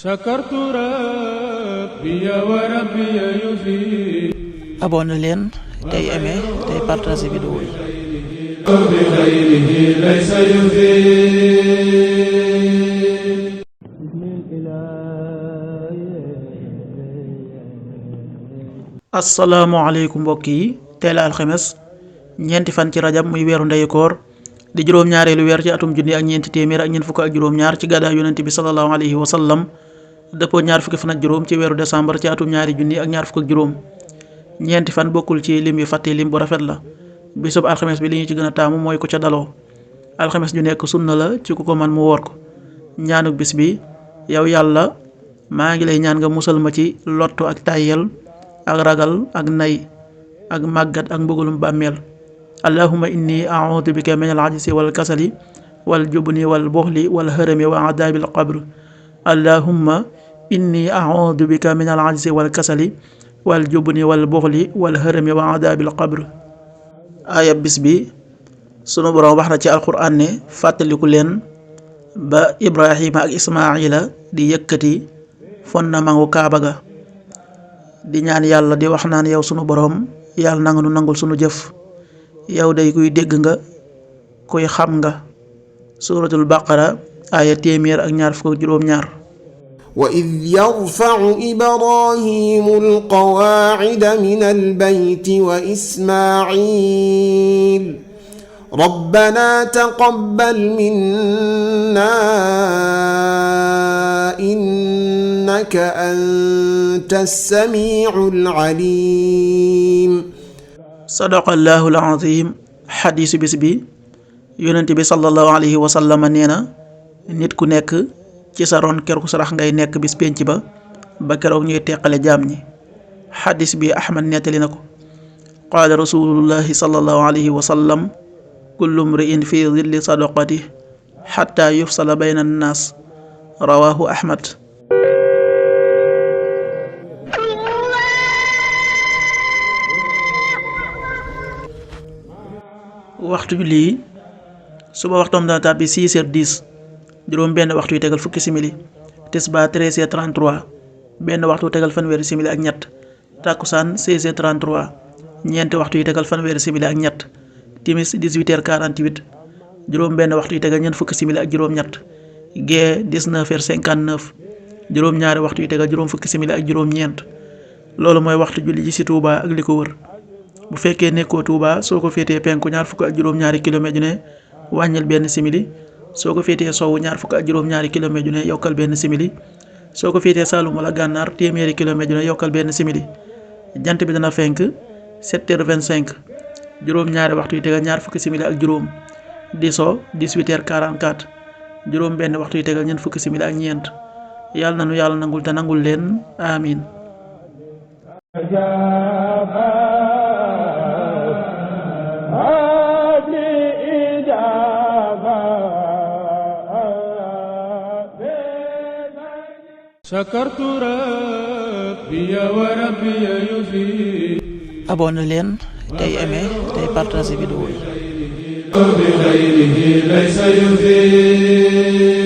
شكرت ربي وربي يفيد. abonné leen tey aimé tey partager vidéo yi. بخيره ليس يفيد. asalaamaaleykum mbokk yi teel alxames ñeenti fan ci rajab muy weeru ndeyu koor di juróom-ñaareelu weer ci atum junni ak ñeenti téeméer ak ñeent fukk ak juróom-ñaar ci gàddaay yonent bi sallallahu alayhi wa sallam dëppoo ñaar fukki fan ak juróom ci weeru décembre ci atum ñaari junni ak ñaar fukk ak juróom. ñeenti fan bokkul ci lim yu fàtte lim bu rafet la bisub alxames bi li ñu ci gën a taamu mooy ku ca daloo. alxames ju nekk sunna la ci ku ko man mu woor ko. ñaanuk bis bi yow yàlla maa ngi lay ñaan nga musal ma ci lottu ak tàyyel ak ragal ak nay ak màggat ak mbugulum bàmmeel. allahumma inni a'udhu bika min al-ajzi wal kasali wal jubni wal buxli wal hërami wa adabil qabr. allahumma inni a'udhu bika min al-ajzi wal kasali wal jubni wal buxli wal hërami wa adabil qabr. aaya bis bi sunu borom wax na ci alquran ne fàttaliku leen ba ibrahima ak ismaila di yëkkati fondement wu kaaba ga di ñaan yàlla di wax naan yow sunu borom yàlla nanga nu nangul sunu jëf yow day kuy dégg nga kuy xam nga. suratul baqara aaya téeméer ak ñaar fukk ak juróom-ñaar. وإذ يرفع إبراهيم القواعد من البيت وإسماعيل ربنا تقبل منا إنك أنت السميع العليم. صدق الله العظيم. xadiisu bis bi yonent bi sallallahu alayhi wa sallam nee na nit ku nekk ci sa ron keroog sarax ngay nekk bis penc ba keroog ñuy teqale jaam ñi. xadis bi ahmad nettali na ko. qaala rasulullahi sallallahu alayhi wa sallam kullu mri'in fi dilli sadaqati xatta yufsala bayna annaas rawahu ahmad. waxtu julli yi suba waxtoom dana tàbbi 6h10 juróom benn waxtu yu tegal fukki simili. tisbaar 13h33 benn waxtu tegal fanweeri simili ak ñett. takkusaan 16h33 ñeenti waxtu yu tegal fanweeri simili ak ñett. timis 18h48 juróom benn waxtu yu tegal ñeent fukki simili ak juróom ñett. gee 19h59 juróom ñaari waxtu yu tegal juróom fukki simili ak juróom ñeent. loolu mooy waxtu julli ji ci Touba ak li ko wër. bu fekkee nekkoo Touba soo ko féetee penku ñaar fukk ak juróom-ñaari kilomètre ju ne wàññil benn simili. soo ko féetee sowwu ñaar fukk ak juróom-ñaari kilomètre ju ne yokkal benn simili. soo ko féetee Saalum wala Gànnaar téeméeri kilomètre ju ne yokkal benn simili. jant bi dana fenk 7h25 juróom-ñaari waxtu yu tegal ñaar fukki simili ak juróom. di so 18h44 juróom benn waxtu yu tegal ñeent fukki simili ak ñeent. yàlla na nu yàlla nangul te nangul leen amiin. شكرت ربي وربي يفيد. abonné leen tey aimé tey partager vidéo yi. بخيره ليس يفيد.